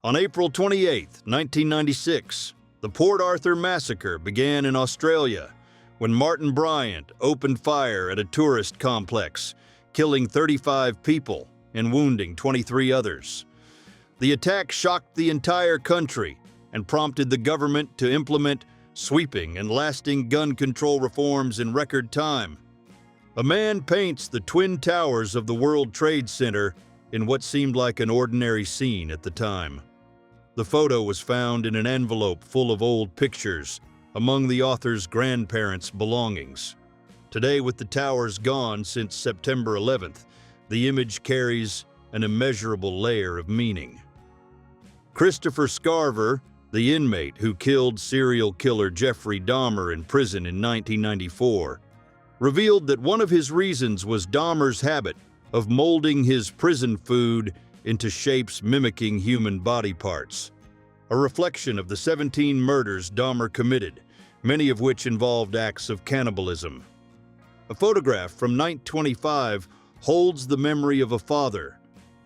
On April 28, 1996, the Port Arthur Massacre began in Australia when Martin Bryant opened fire at a tourist complex, killing 35 people and wounding 23 others. The attack shocked the entire country and prompted the government to implement sweeping and lasting gun control reforms in record time. A man paints the Twin Towers of the World Trade Center in what seemed like an ordinary scene at the time. The photo was found in an envelope full of old pictures among the author's grandparents' belongings. Today, with the towers gone since September 11th, the image carries an immeasurable layer of meaning. Christopher Scarver, the inmate who killed serial killer Jeffrey Dahmer in prison in 1994, revealed that one of his reasons was Dahmer's habit of molding his prison food into shapes mimicking human body parts, a reflection of the 17 murders Dahmer committed, many of which involved acts of cannibalism. A photograph from 1925 holds the memory of a father,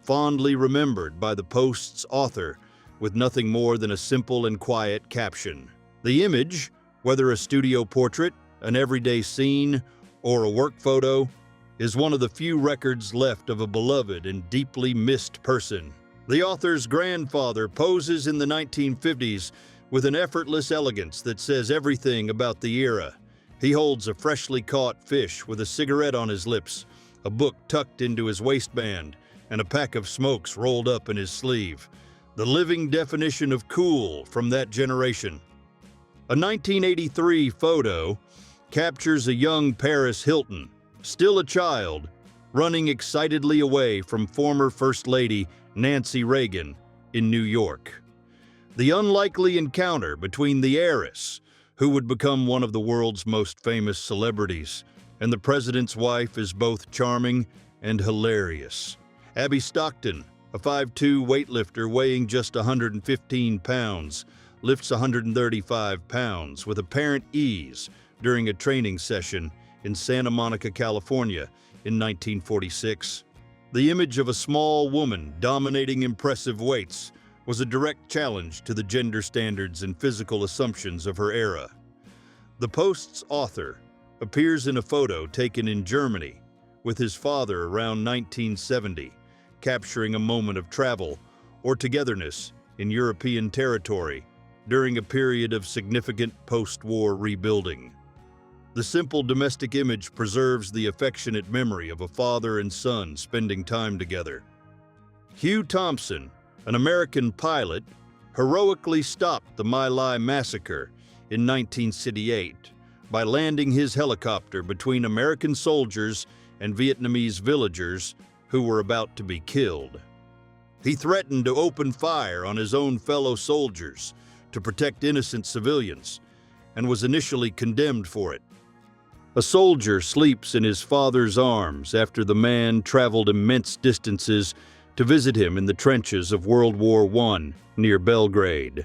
fondly remembered by the Post's author, with nothing more than a simple and quiet caption. The image, whether a studio portrait, an everyday scene, or a work photo, is one of the few records left of a beloved and deeply missed person. The author's grandfather poses in the 1950s with an effortless elegance that says everything about the era. He holds a freshly caught fish with a cigarette on his lips, a book tucked into his waistband, and a pack of smokes rolled up in his sleeve. The living definition of cool from that generation. A 1983 photo captures a young Paris Hilton, still a child, running excitedly away from former First Lady Nancy Reagan in New York. The unlikely encounter between the heiress, who would become one of the world's most famous celebrities, and the president's wife is both charming and hilarious. Abby Stockton, a 5'2" weightlifter weighing just 115 pounds, lifts 135 pounds with apparent ease during a training session in Santa Monica, California in 1946. The image of a small woman dominating impressive weights was a direct challenge to the gender standards and physical assumptions of her era. The Post's author appears in a photo taken in Germany with his father around 1970, capturing a moment of travel or togetherness in European territory during a period of significant post-war rebuilding. The simple domestic image preserves the affectionate memory of a father and son spending time together. Hugh Thompson, an American pilot, heroically stopped the My Lai massacre in 1968 by landing his helicopter between American soldiers and Vietnamese villagers who were about to be killed. He threatened to open fire on his own fellow soldiers to protect innocent civilians and was initially condemned for it. A soldier sleeps in his father's arms after the man traveled immense distances to visit him in the trenches of World War I near Belgrade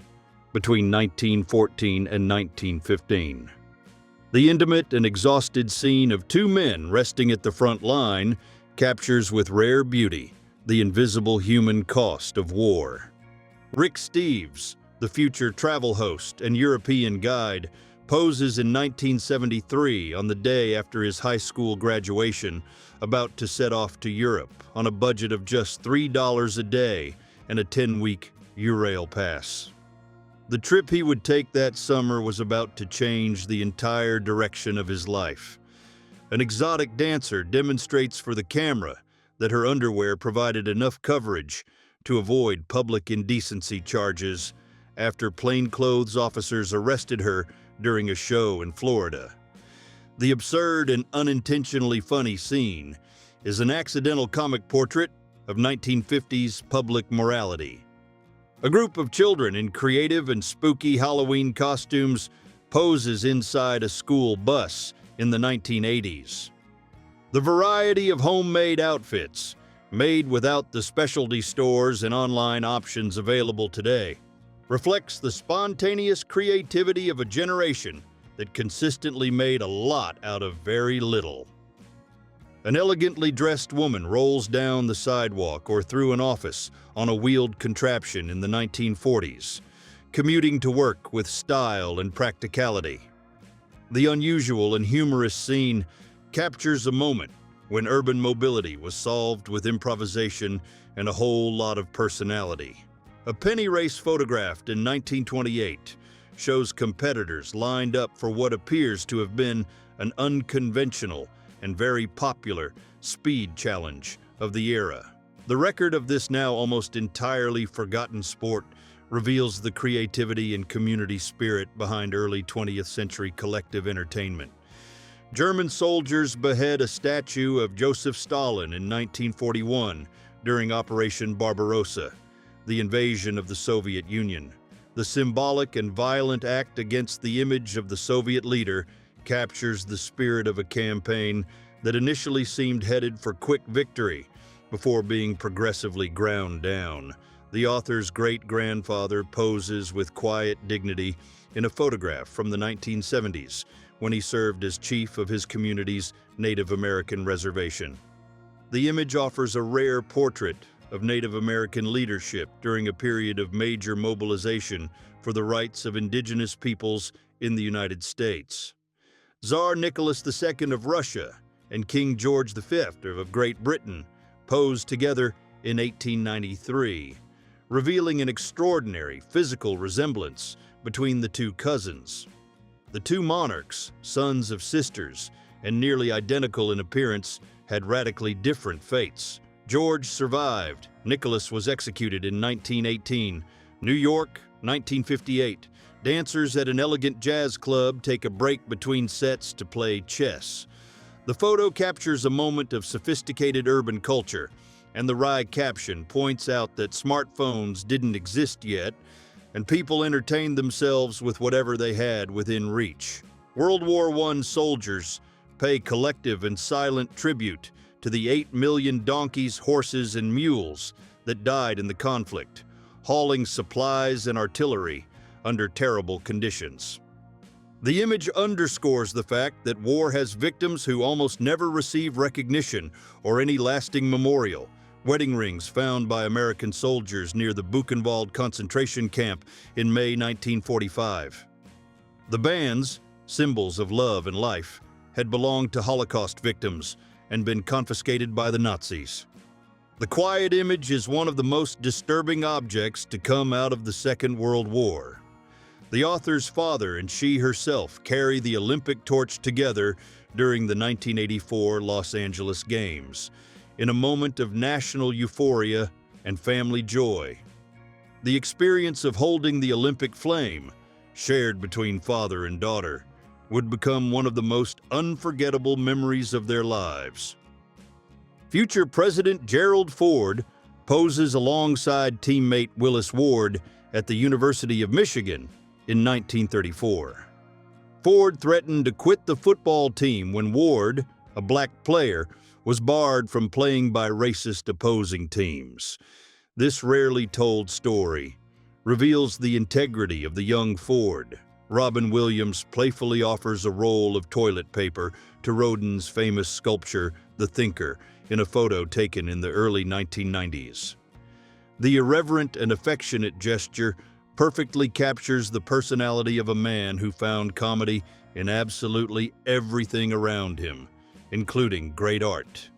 between 1914 and 1915. The intimate and exhausted scene of two men resting at the front line captures with rare beauty the invisible human cost of war. Rick Steves, the future travel host and European guide, poses in 1973 on the day after his high school graduation, about to set off to Europe on a budget of just $3 a day and a 10-week Eurail pass. The trip he would take that summer was about to change the entire direction of his life. An exotic dancer demonstrates for the camera that her underwear provided enough coverage to avoid public indecency charges after plainclothes officers arrested her during a show in Florida. The absurd and unintentionally funny scene is an accidental comic portrait of 1950s public morality. A group of children in creative and spooky Halloween costumes poses inside a school bus in the 1980s. The variety of homemade outfits, made without the specialty stores and online options available today, reflects the spontaneous creativity of a generation that consistently made a lot out of very little. An elegantly dressed woman rolls down the sidewalk or through an office on a wheeled contraption in the 1940s, commuting to work with style and practicality. The unusual and humorous scene captures a moment when urban mobility was solved with improvisation and a whole lot of personality. A penny race photographed in 1928 shows competitors lined up for what appears to have been an unconventional and very popular speed challenge of the era. The record of this now almost entirely forgotten sport reveals the creativity and community spirit behind early 20th century collective entertainment. German soldiers behead a statue of Joseph Stalin in 1941 during Operation Barbarossa, the invasion of the Soviet Union. The symbolic and violent act against the image of the Soviet leader captures the spirit of a campaign that initially seemed headed for quick victory before being progressively ground down. The author's great-grandfather poses with quiet dignity in a photograph from the 1970s when he served as chief of his community's Native American reservation. The image offers a rare portrait of Native American leadership during a period of major mobilization for the rights of indigenous peoples in the United States. Tsar Nicholas II of Russia and King George V of Great Britain posed together in 1893, revealing an extraordinary physical resemblance between the two cousins. The two monarchs, sons of sisters, and nearly identical in appearance, had radically different fates. George survived. Nicholas was executed in 1918. New York, 1958. Dancers at an elegant jazz club take a break between sets to play chess. The photo captures a moment of sophisticated urban culture, and the wry caption points out that smartphones didn't exist yet, and people entertained themselves with whatever they had within reach. World War I soldiers pay collective and silent tribute to the 8 million donkeys, horses, and mules that died in the conflict, hauling supplies and artillery under terrible conditions. The image underscores the fact that war has victims who almost never receive recognition or any lasting memorial. Wedding rings found by American soldiers near the Buchenwald concentration camp in May 1945. The bands, symbols of love and life, had belonged to Holocaust victims and been confiscated by the Nazis. The quiet image is one of the most disturbing objects to come out of the Second World War. The author's father and she herself carry the Olympic torch together during the 1984 Los Angeles Games, in a moment of national euphoria and family joy. The experience of holding the Olympic flame, shared between father and daughter, would become one of the most unforgettable memories of their lives. Future President Gerald Ford poses alongside teammate Willis Ward at the University of Michigan in 1934. Ford threatened to quit the football team when Ward, a black player, was barred from playing by racist opposing teams. This rarely told story reveals the integrity of the young Ford. Robin Williams playfully offers a roll of toilet paper to Rodin's famous sculpture, The Thinker, in a photo taken in the early 1990s. The irreverent and affectionate gesture perfectly captures the personality of a man who found comedy in absolutely everything around him, including great art.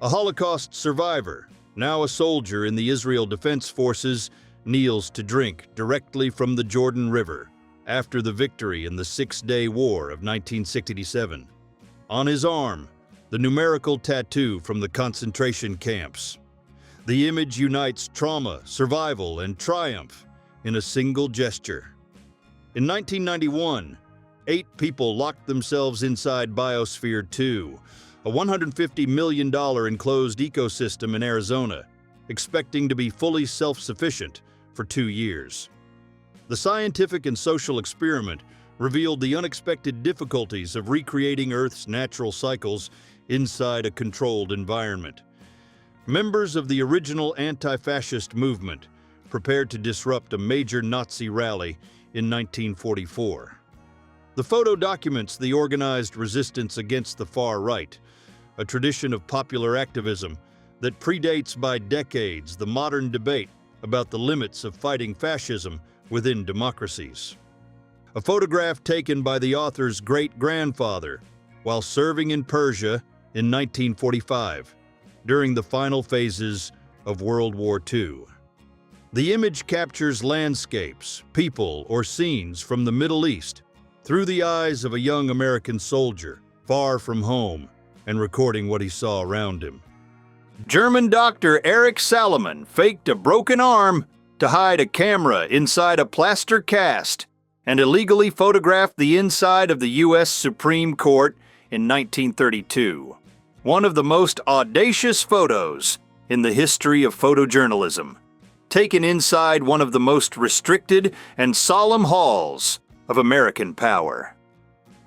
A Holocaust survivor, now a soldier in the Israel Defense Forces, kneels to drink directly from the Jordan River after the victory in the Six-Day War of 1967. On his arm, the numerical tattoo from the concentration camps. The image unites trauma, survival, and triumph in a single gesture. In 1991, 8 people locked themselves inside Biosphere 2, a $150 million enclosed ecosystem in Arizona, expecting to be fully self-sufficient for 2 years. The scientific and social experiment revealed the unexpected difficulties of recreating Earth's natural cycles inside a controlled environment. Members of the original anti-fascist movement prepared to disrupt a major Nazi rally in 1944. The photo documents the organized resistance against the far right, a tradition of popular activism that predates by decades the modern debate about the limits of fighting fascism within democracies. A photograph taken by the author's great-grandfather while serving in Persia in 1945, during the final phases of World War II. The image captures landscapes, people, or scenes from the Middle East through the eyes of a young American soldier, far from home, and recording what he saw around him. German doctor Erich Salomon faked a broken arm to hide a camera inside a plaster cast and illegally photographed the inside of the U.S. Supreme Court in 1932. One of the most audacious photos in the history of photojournalism, taken inside one of the most restricted and solemn halls of American power.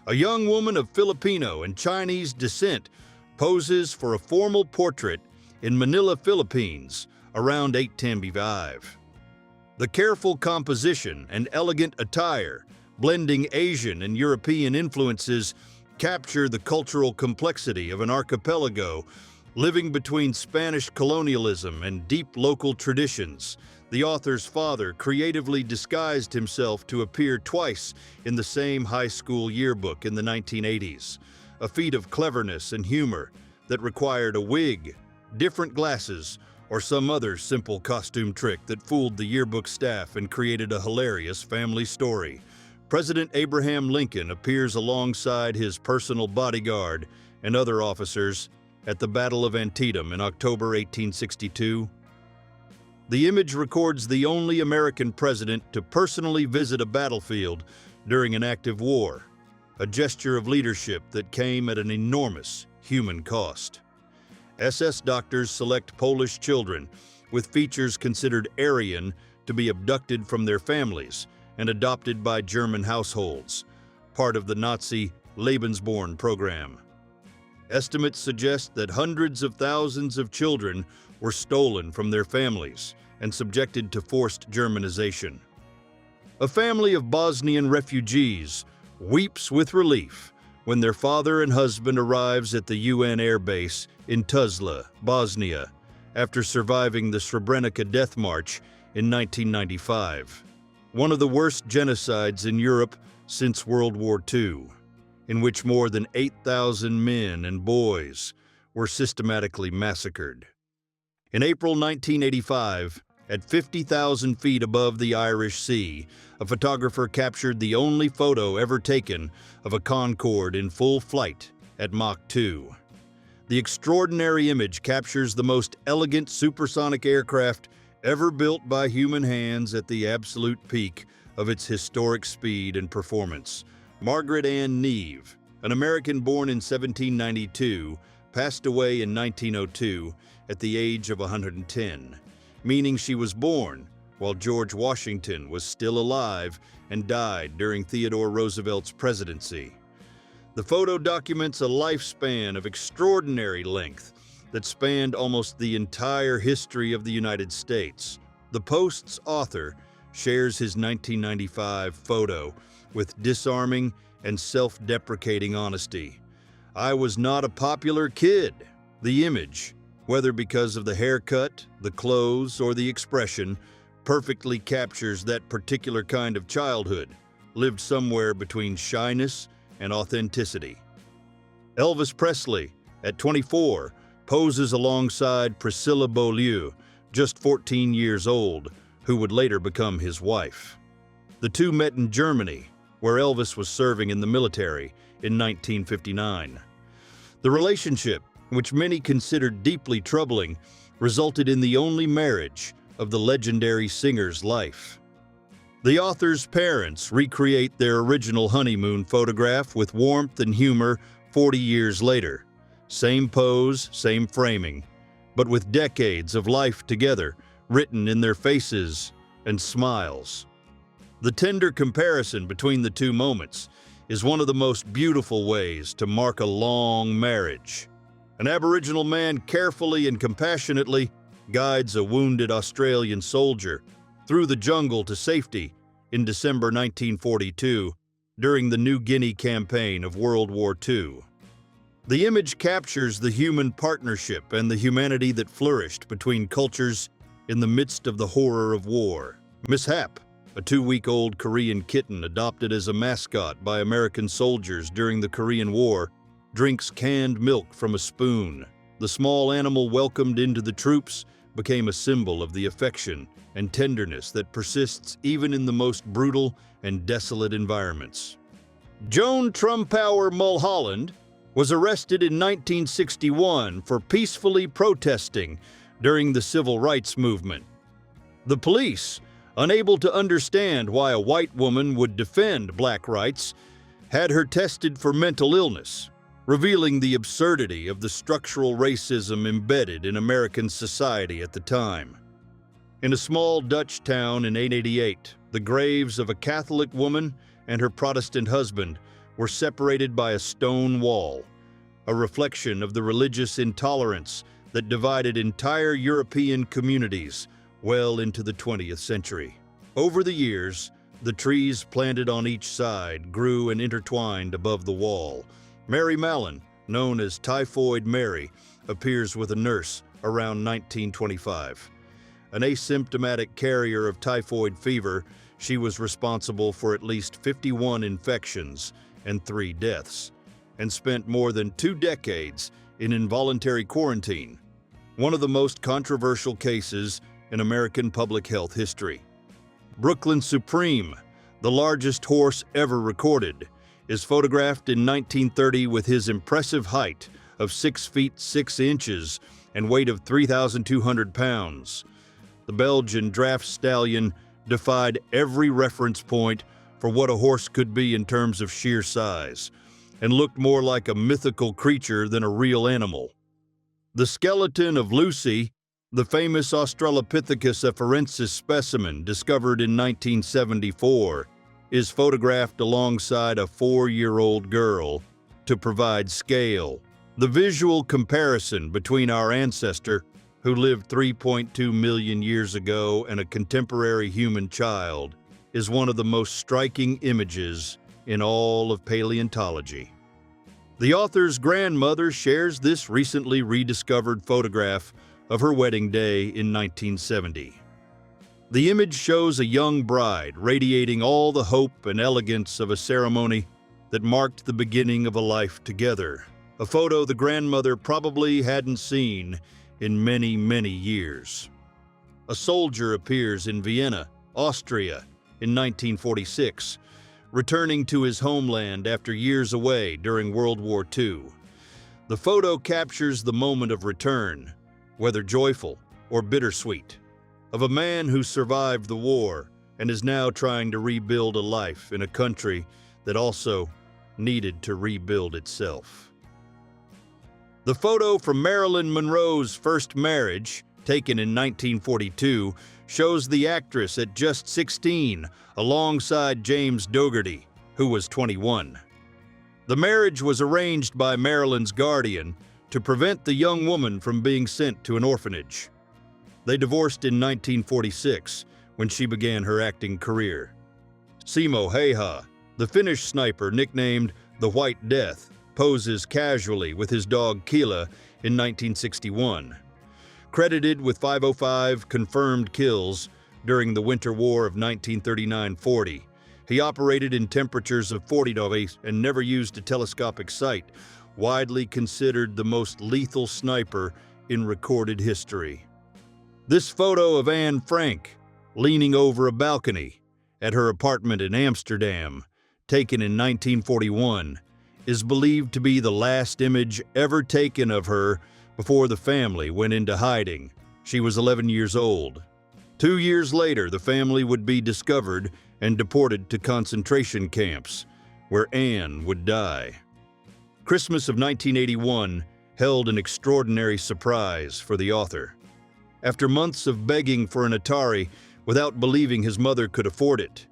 A young woman of Filipino and Chinese descent poses for a formal portrait in Manila, Philippines, around 8:10 The careful composition and elegant attire, blending Asian and European influences, capture the cultural complexity of an archipelago living between Spanish colonialism and deep local traditions. The author's father creatively disguised himself to appear twice in the same high school yearbook in the 1980s, a feat of cleverness and humor that required a wig, different glasses, or some other simple costume trick that fooled the yearbook staff and created a hilarious family story. President Abraham Lincoln appears alongside his personal bodyguard and other officers at the Battle of Antietam in October 1862. The image records the only American president to personally visit a battlefield during an active war, a gesture of leadership that came at an enormous human cost. SS doctors select Polish children with features considered Aryan to be abducted from their families and adopted by German households, part of the Nazi Lebensborn program. Estimates suggest that hundreds of thousands of children were stolen from their families and subjected to forced Germanization. A family of Bosnian refugees weeps with relief when their father and husband arrives at the UN air base in Tuzla, Bosnia, after surviving the Srebrenica death march in 1995, one of the worst genocides in Europe since World War II, in which more than 8,000 men and boys were systematically massacred. In April 1985, at 50,000 feet above the Irish Sea, a photographer captured the only photo ever taken of a Concorde in full flight at Mach 2. The extraordinary image captures the most elegant supersonic aircraft ever built by human hands at the absolute peak of its historic speed and performance. Margaret Ann Neve, an American born in 1792, passed away in 1902 at the age of 110, meaning she was born while George Washington was still alive and died during Theodore Roosevelt's presidency. The photo documents a lifespan of extraordinary length that spanned almost the entire history of the United States. The Post's author shares his 1995 photo with disarming and self-deprecating honesty. "I was not a popular kid." The image, whether because of the haircut, the clothes, or the expression, perfectly captures that particular kind of childhood, lived somewhere between shyness and authenticity. Elvis Presley, at 24, poses alongside Priscilla Beaulieu, just 14 years old, who would later become his wife. The two met in Germany, where Elvis was serving in the military in 1959. The relationship, which many considered deeply troubling, resulted in the only marriage of the legendary singer's life. The author's parents recreate their original honeymoon photograph with warmth and humor 40 years later. Same pose, same framing, but with decades of life together written in their faces and smiles. The tender comparison between the two moments is one of the most beautiful ways to mark a long marriage. An Aboriginal man carefully and compassionately guides a wounded Australian soldier through the jungle to safety in December 1942 during the New Guinea campaign of World War II. The image captures the human partnership and the humanity that flourished between cultures in the midst of the horror of war. Mishap, a 2-week-old Korean kitten adopted as a mascot by American soldiers during the Korean War, drinks canned milk from a spoon. The small animal welcomed into the troops became a symbol of the affection and tenderness that persists even in the most brutal and desolate environments. Joan Trumpower Mulholland was arrested in 1961 for peacefully protesting during the Civil Rights Movement. The police, unable to understand why a white woman would defend black rights, had her tested for mental illness, revealing the absurdity of the structural racism embedded in American society at the time. In a small Dutch town in 1888, the graves of a Catholic woman and her Protestant husband were separated by a stone wall, a reflection of the religious intolerance that divided entire European communities well into the 20th century. Over the years, the trees planted on each side grew and intertwined above the wall. Mary Mallon, known as Typhoid Mary, appears with a nurse around 1925. An asymptomatic carrier of typhoid fever, she was responsible for at least 51 infections and 3 deaths, and spent more than 2 decades in involuntary quarantine, one of the most controversial cases in American public health history. Brooklyn Supreme, the largest horse ever recorded, is photographed in 1930 with his impressive height of 6 feet 6 inches and weight of 3,200 pounds. The Belgian draft stallion defied every reference point for what a horse could be in terms of sheer size, and looked more like a mythical creature than a real animal. The skeleton of Lucy, the famous Australopithecus afarensis specimen discovered in 1974, is photographed alongside a 4-year-old girl to provide scale. The visual comparison between our ancestor, who lived 3.2 million years ago, and a contemporary human child, is one of the most striking images in all of paleontology. The author's grandmother shares this recently rediscovered photograph of her wedding day in 1970. The image shows a young bride radiating all the hope and elegance of a ceremony that marked the beginning of a life together, a photo the grandmother probably hadn't seen in many, many years. A soldier appears in Vienna, Austria, in 1946, returning to his homeland after years away during World War II. The photo captures the moment of return, whether joyful or bittersweet, of a man who survived the war and is now trying to rebuild a life in a country that also needed to rebuild itself. The photo from Marilyn Monroe's first marriage, taken in 1942, shows the actress at just 16 alongside James Dougherty, who was 21. The marriage was arranged by Marilyn's guardian to prevent the young woman from being sent to an orphanage. They divorced in 1946 when she began her acting career. Simo Häyhä, the Finnish sniper nicknamed the White Death, poses casually with his dog Kila in 1961. Credited with 505 confirmed kills during the Winter War of 1939-40, he operated in temperatures of 40 degrees and never used a telescopic sight, widely considered the most lethal sniper in recorded history. This photo of Anne Frank leaning over a balcony at her apartment in Amsterdam, taken in 1941, is believed to be the last image ever taken of her before the family went into hiding. She was 11 years old. 2 years later, the family would be discovered and deported to concentration camps, where Anne would die. Christmas of 1981 held an extraordinary surprise for the author. After months of begging for an Atari without believing his mother could afford it,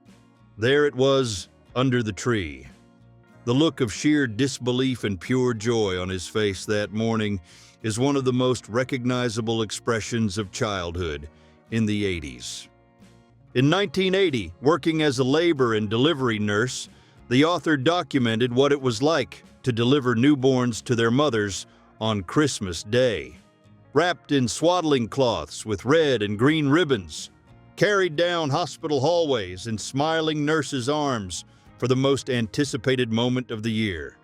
there it was under the tree. The look of sheer disbelief and pure joy on his face that morning is one of the most recognizable expressions of childhood in the 80s. In 1980, working as a labor and delivery nurse, The author documented what it was like to deliver newborns to their mothers on Christmas Day. Wrapped in swaddling cloths with red and green ribbons, carried down hospital hallways in smiling nurses' arms for the most anticipated moment of the year.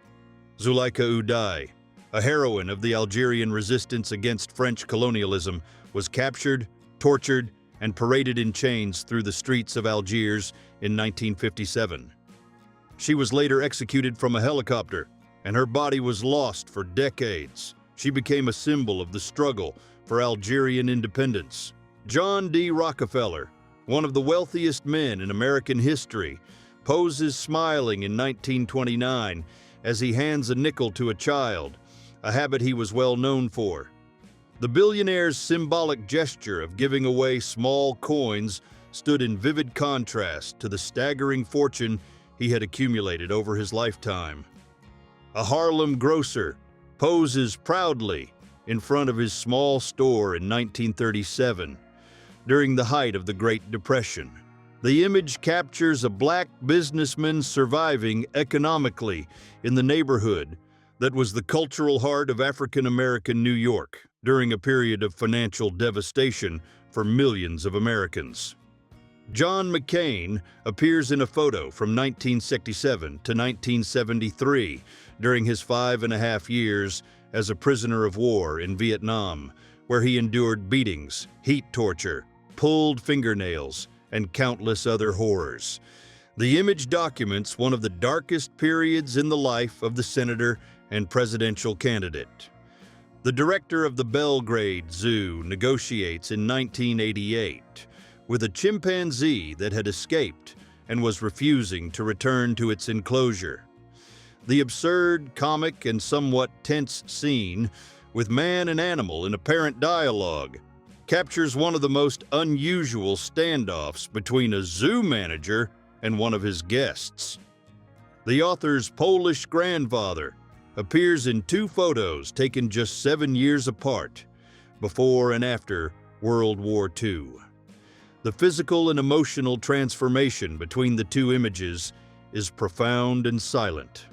Zuleika Uday, a heroine of the Algerian resistance against French colonialism, was captured, tortured, and paraded in chains through the streets of Algiers in 1957. She was later executed from a helicopter, and her body was lost for decades. She became a symbol of the struggle for Algerian independence. John D. Rockefeller, one of the wealthiest men in American history, poses smiling in 1929 as he hands a nickel to a child, a habit he was well known for. The billionaire's symbolic gesture of giving away small coins stood in vivid contrast to the staggering fortune he had accumulated over his lifetime. A Harlem grocer poses proudly in front of his small store in 1937, during the height of the Great Depression. The image captures a black businessman surviving economically in the neighborhood that was the cultural heart of African-American New York during a period of financial devastation for millions of Americans. John McCain appears in a photo from 1967 to 1973 during his 5.5 years as a prisoner of war in Vietnam, where he endured beatings, heat torture, pulled fingernails, and countless other horrors. The image documents one of the darkest periods in the life of the senator and presidential candidate. The director of the Belgrade Zoo negotiates in 1988 with a chimpanzee that had escaped and was refusing to return to its enclosure. The absurd, comic, and somewhat tense scene, with man and animal in apparent dialogue, captures one of the most unusual standoffs between a zoo manager and one of his guests. The author's Polish grandfather appears in 2 photos taken just 7 years apart, before and after World War II. The physical and emotional transformation between the 2 images is profound and silent.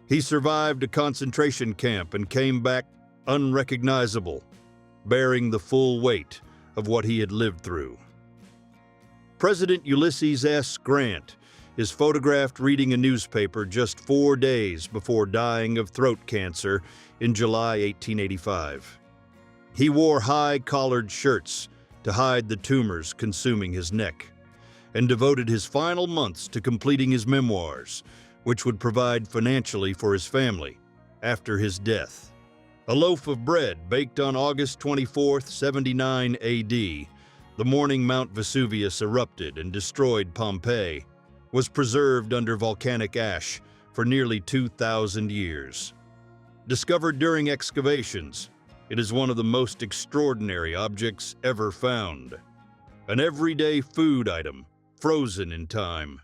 He survived a concentration camp and came back unrecognizable, bearing the full weight of what he had lived through. President Ulysses S. Grant is photographed reading a newspaper just 4 days before dying of throat cancer in July 1885. He wore high-collared shirts to hide the tumors consuming his neck, and devoted his final months to completing his memoirs, which would provide financially for his family after his death. A loaf of bread baked on August 24, 79 AD, the morning Mount Vesuvius erupted and destroyed Pompeii, was preserved under volcanic ash for nearly 2,000 years. Discovered during excavations, it is one of the most extraordinary objects ever found. An everyday food item, frozen in time.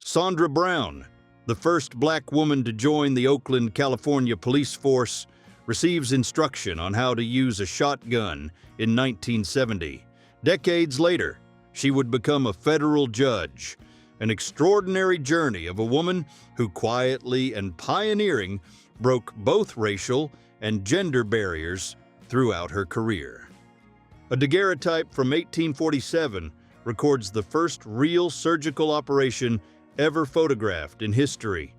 Sandra Brown, the first black woman to join the Oakland, California police force, receives instruction on how to use a shotgun in 1970. Decades later, she would become a federal judge, an extraordinary journey of a woman who quietly and pioneering broke both racial and gender barriers throughout her career. A daguerreotype from 1847 records the first real surgical operation ever photographed in history.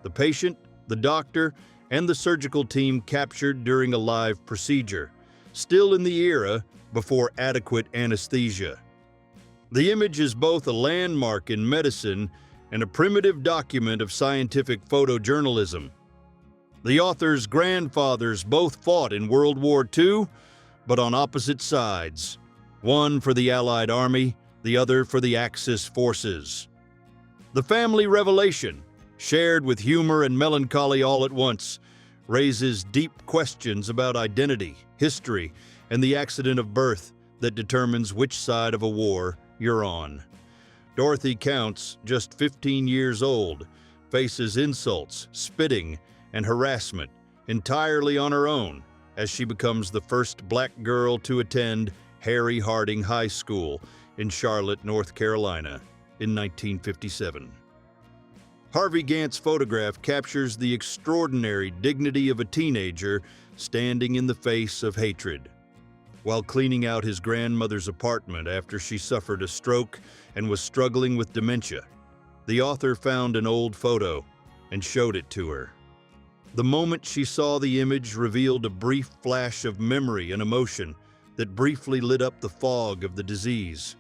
The patient, the doctor, and the surgical team captured during a live procedure, still in the era before adequate anesthesia. The image is both a landmark in medicine and a primitive document of scientific photojournalism. The author's grandfathers both fought in World War II, but on opposite sides, one for the Allied Army, the other for the Axis forces. The family revelation, shared with humor and melancholy all at once, raises deep questions about identity, history, and the accident of birth that determines which side of a war you're on. Dorothy Counts, just 15 years old, faces insults, spitting, and harassment entirely on her own as she becomes the first black girl to attend Harry Harding High School in Charlotte, North Carolina in 1957. Harvey Gantt's photograph captures the extraordinary dignity of a teenager standing in the face of hatred. While cleaning out his grandmother's apartment after she suffered a stroke and was struggling with dementia, the author found an old photo and showed it to her. The moment she saw the image revealed a brief flash of memory and emotion that briefly lit up the fog of the disease.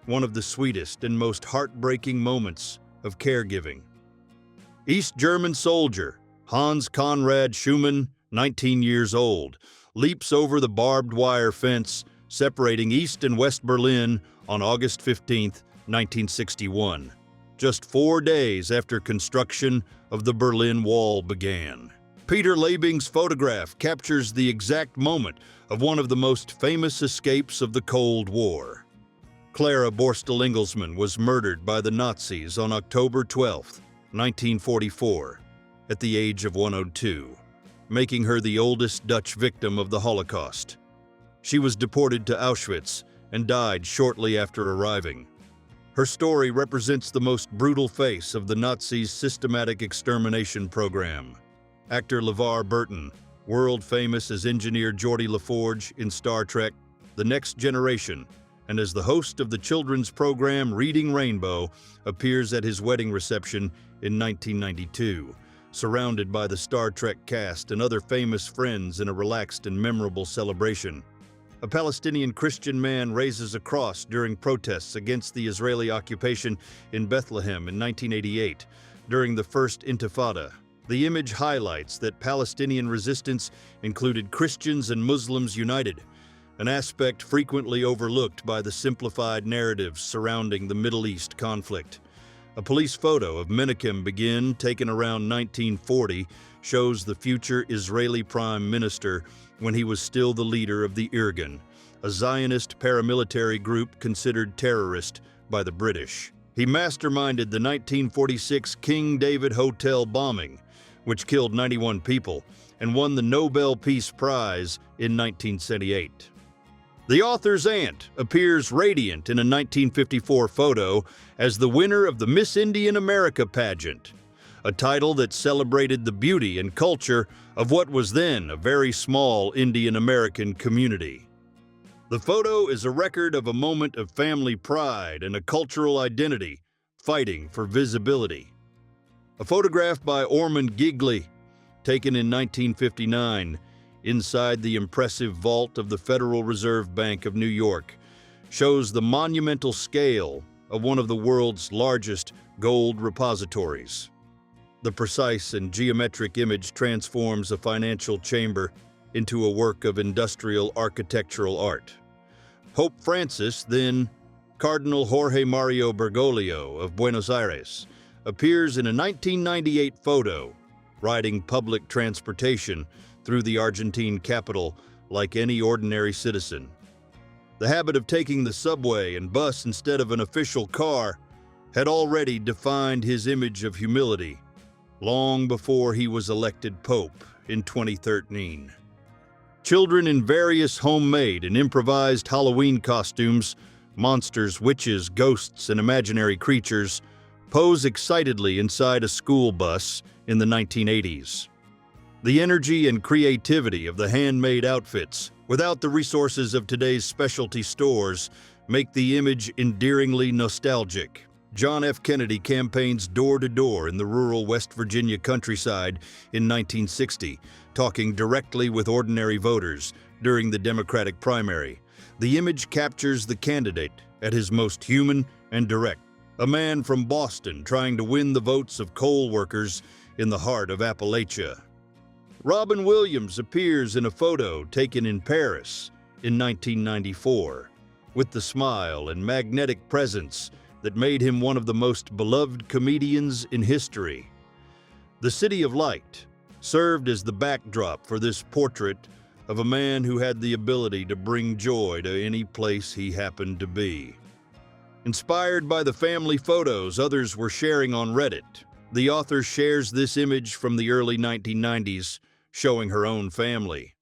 One of the sweetest and most heartbreaking moments of caregiving. East German soldier Hans Conrad Schumann, 19 years old, leaps over the barbed wire fence separating East and West Berlin on August 15, 1961, just 4 days after construction of the Berlin Wall began. Peter Labing's photograph captures the exact moment of one of the most famous escapes of the Cold War. Clara Borstel-Ingelsmann was murdered by the Nazis on October 12, 1944, at the age of 102, making her the oldest Dutch victim of the Holocaust. She was deported to Auschwitz and died shortly after arriving. Her story represents the most brutal face of the Nazis' systematic extermination program. Actor LeVar Burton, world famous as engineer Geordi LaForge in Star Trek: The Next Generation, and as the host of the children's program Reading Rainbow, appears at his wedding reception in 1992, surrounded by the Star Trek cast and other famous friends in a relaxed and memorable celebration. A Palestinian Christian man raises a cross during protests against the Israeli occupation in Bethlehem in 1988, during the First Intifada. The image highlights that Palestinian resistance included Christians and Muslims united, an aspect frequently overlooked by the simplified narratives surrounding the Middle East conflict. A police photo of Menachem Begin, taken around 1940, shows the future Israeli prime minister when he was still the leader of the Irgun, a Zionist paramilitary group considered terrorist by the British. He masterminded the 1946 King David Hotel bombing, which killed 91 people, and won the Nobel Peace Prize in 1978. The author's aunt appears radiant in a 1954 photo as the winner of the Miss Indian America pageant, a title that celebrated the beauty and culture of what was then a very small Indian American community. The photo is a record of a moment of family pride and a cultural identity fighting for visibility. A photograph by Ormond Gigli, taken in 1959, inside the impressive vault of the Federal Reserve Bank of New York, shows the monumental scale of one of the world's largest gold repositories. The precise and geometric image transforms a financial chamber into a work of industrial architectural art. Pope Francis, then Cardinal Jorge Mario Bergoglio of Buenos Aires, appears in a 1998 photo, riding public transportation through the Argentine capital like any ordinary citizen. The habit of taking the subway and bus instead of an official car had already defined his image of humility long before he was elected Pope in 2013. Children in various homemade and improvised Halloween costumes, monsters, witches, ghosts, and imaginary creatures, pose excitedly inside a school bus in the 1980s. The energy and creativity of the handmade outfits, without the resources of today's specialty stores, make the image endearingly nostalgic. John F. Kennedy campaigns door-to-door in the rural West Virginia countryside in 1960, talking directly with ordinary voters during the Democratic primary. The image captures the candidate at his most human and direct. A man from Boston trying to win the votes of coal workers in the heart of Appalachia. Robin Williams appears in a photo taken in Paris in 1994, with the smile and magnetic presence that made him one of the most beloved comedians in history. The City of Light served as the backdrop for this portrait of a man who had the ability to bring joy to any place he happened to be. Inspired by the family photos others were sharing on Reddit, the author shares this image from the early 1990s, showing her own family.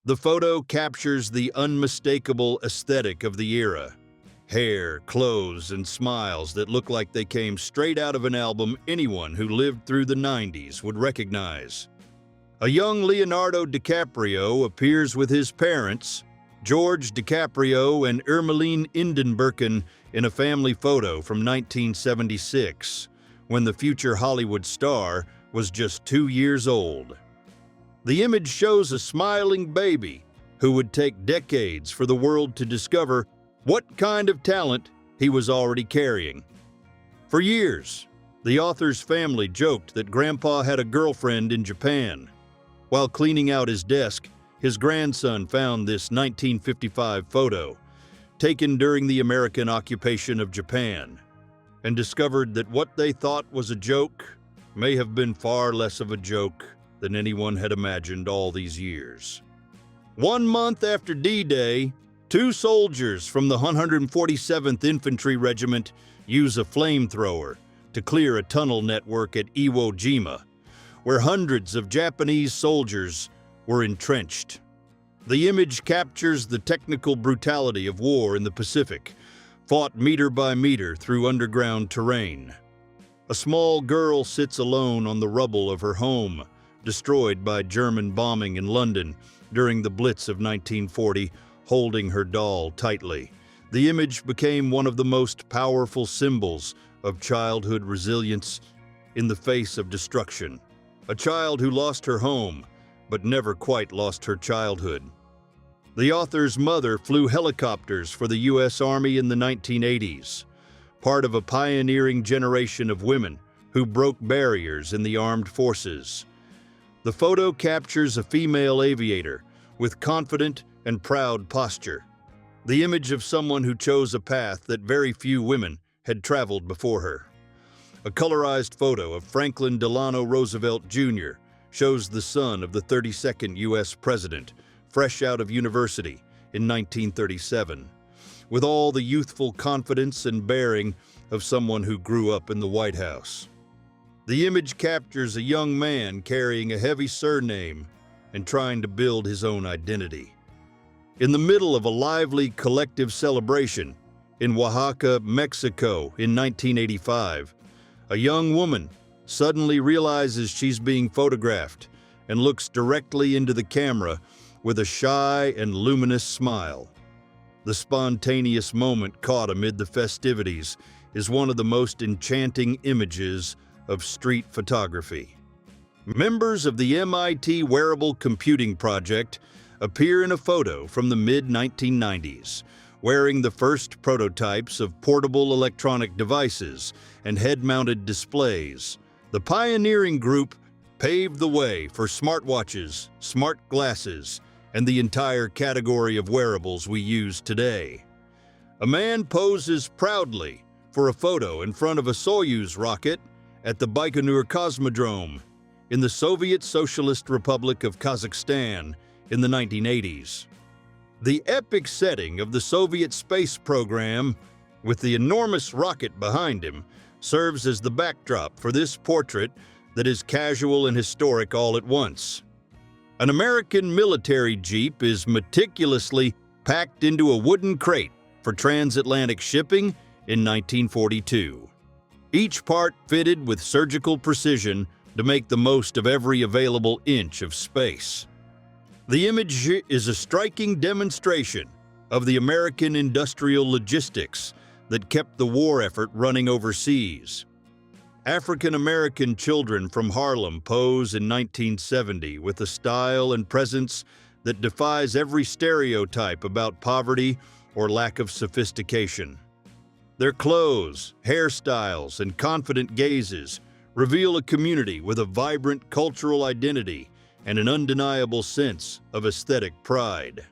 The photo captures the unmistakable aesthetic of the era: Hair, clothes, and smiles that look like they came straight out of an album anyone who lived through the 90s would recognize. A young Leonardo DiCaprio appears with his parents, George DiCaprio and Ermeline Indenberken, in a family photo from 1976, when the future Hollywood star was just 2 years old. The image shows a smiling baby who would take decades for the world to discover what kind of talent he was already carrying. For years, the author's family joked that Grandpa had a girlfriend in Japan. While cleaning out his desk, his grandson found this 1955 photo, taken during the American occupation of Japan, and discovered that what they thought was a joke may have been far less of a joke than anyone had imagined all these years. 1 month after D-Day, 2 soldiers from the 147th Infantry Regiment use a flamethrower to clear a tunnel network at Iwo Jima, where hundreds of Japanese soldiers were entrenched. The image captures the technical brutality of war in the Pacific, fought meter by meter through underground terrain. A small girl sits alone on the rubble of her home, destroyed by German bombing in London during the Blitz of 1940, holding her doll tightly. The image became one of the most powerful symbols of childhood resilience in the face of destruction. A child who lost her home, but never quite lost her childhood. The author's mother flew helicopters for the U.S. Army in the 1980s, part of a pioneering generation of women who broke barriers in the armed forces. The photo captures a female aviator with confident and proud posture, the image of someone who chose a path that very few women had traveled before her. A colorized photo of Franklin Delano Roosevelt Jr. shows the son of the 32nd U.S. President, fresh out of university in 1937, with all the youthful confidence and bearing of someone who grew up in the White House. The image captures a young man carrying a heavy surname and trying to build his own identity. In the middle of a lively collective celebration in Oaxaca, Mexico in 1985, a young woman suddenly realizes she's being photographed and looks directly into the camera with a shy and luminous smile. The spontaneous moment caught amid the festivities is one of the most enchanting images of street photography. Members of the MIT Wearable Computing Project appear in a photo from the mid-1990s, wearing the first prototypes of portable electronic devices and head-mounted displays. The pioneering group paved the way for smartwatches, smart glasses, and the entire category of wearables we use today. A man poses proudly for a photo in front of a Soyuz rocket at the Baikonur Cosmodrome in the Soviet Socialist Republic of Kazakhstan in the 1980s. The epic setting of the Soviet space program, with the enormous rocket behind him, serves as the backdrop for this portrait that is casual and historic all at once. An American military jeep is meticulously packed into a wooden crate for transatlantic shipping in 1942. Each part fitted with surgical precision to make the most of every available inch of space. The image is a striking demonstration of the American industrial logistics that kept the war effort running overseas. African-American children from Harlem pose in 1970 with a style and presence that defies every stereotype about poverty or lack of sophistication. Their clothes, hairstyles, and confident gazes reveal a community with a vibrant cultural identity and an undeniable sense of aesthetic pride.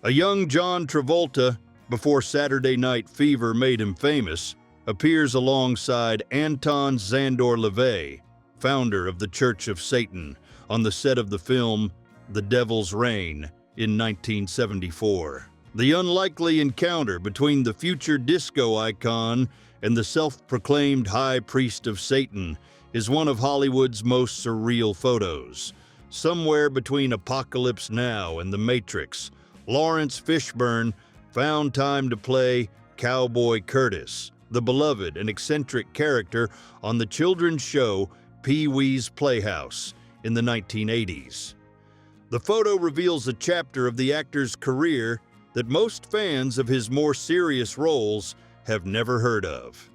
A young John Travolta, before Saturday Night Fever made him famous, appears alongside Anton Szandor LaVey, founder of the Church of Satan, on the set of the film The Devil's Reign in 1974. The unlikely encounter between the future disco icon and the self-proclaimed high priest of Satan is one of Hollywood's most surreal photos. Somewhere between Apocalypse Now and The Matrix, Lawrence Fishburne found time to play Cowboy Curtis, the beloved and eccentric character on the children's show Pee-wee's Playhouse in the 1980s. The photo reveals a chapter of the actor's career that most fans of his more serious roles have never heard of.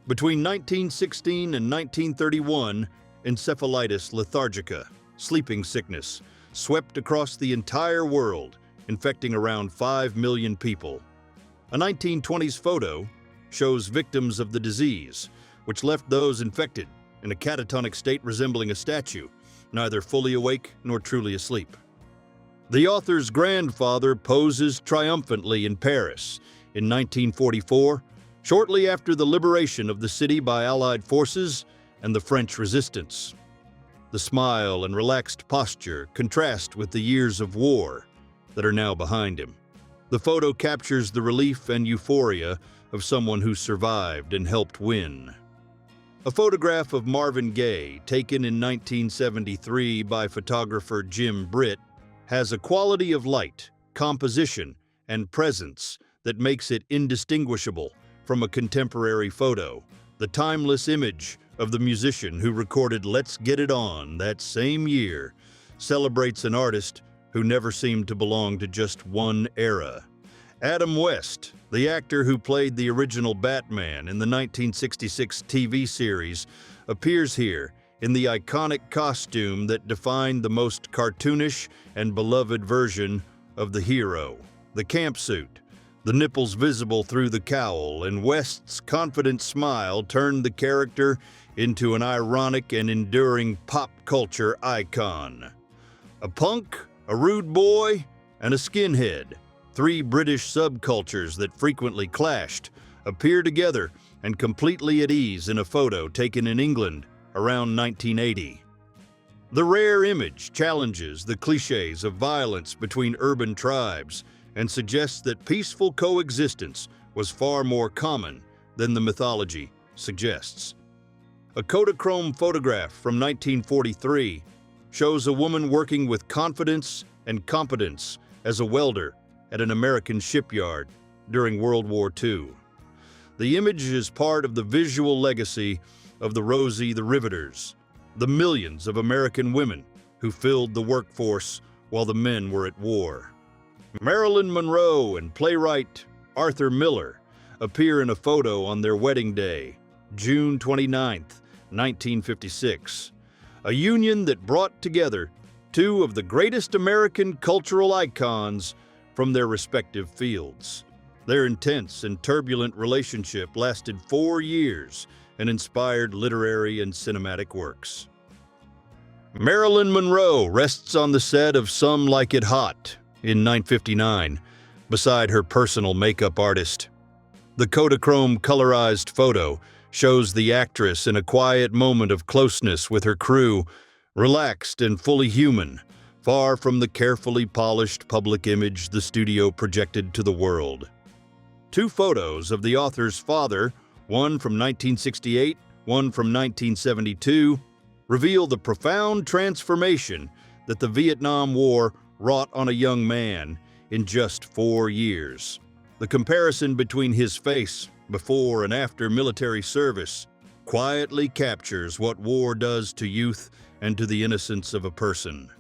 Between 1916 and 1931, encephalitis lethargica, sleeping sickness, swept across the entire world, infecting around 5 million people. A 1920s photo shows victims of the disease, which left those infected in a catatonic state resembling a statue, neither fully awake nor truly asleep. The author's grandfather poses triumphantly in Paris in 1944, shortly after the liberation of the city by Allied forces and the French resistance. The smile and relaxed posture contrast with the years of war that are now behind him. The photo captures the relief and euphoria of someone who survived and helped win. A photograph of Marvin Gaye, taken in 1973 by photographer Jim Britt, has a quality of light, composition, and presence that makes it indistinguishable from a contemporary photo, the timeless image of the musician who recorded Let's Get It On that same year, celebrates an artist who never seemed to belong to just one era. Adam West, the actor who played the original Batman in the 1966 TV series, appears here in the iconic costume that defined the most cartoonish and beloved version of the hero, the camp suit. The nipples visible through the cowl, and West's confident smile turned the character into an ironic and enduring pop culture icon. A punk, a rude boy, and a skinhead, three British subcultures that frequently clashed, appear together and completely at ease in a photo taken in England around 1980. The rare image challenges the cliches of violence between urban tribes and suggests that peaceful coexistence was far more common than the mythology suggests. A Kodachrome photograph from 1943 shows a woman working with confidence and competence as a welder at an American shipyard during World War II. The image is part of the visual legacy of the Rosie the Riveters, the millions of American women who filled the workforce while the men were at war. Marilyn Monroe and playwright Arthur Miller appear in a photo on their wedding day, June 29, 1956, a union that brought together two of the greatest American cultural icons from their respective fields. Their intense and turbulent relationship lasted 4 years and inspired literary and cinematic works. Marilyn Monroe rests on the set of Some Like It Hot in 1959, beside her personal makeup artist. The Kodachrome colorized photo shows the actress in a quiet moment of closeness with her crew, relaxed and fully human, far from the carefully polished public image the studio projected to the world. Two photos of the author's father, one from 1968, one from 1972, reveal the profound transformation that the Vietnam War wrought on a young man in just 4 years. The comparison between his face before and after military service quietly captures what war does to youth and to the innocence of a person.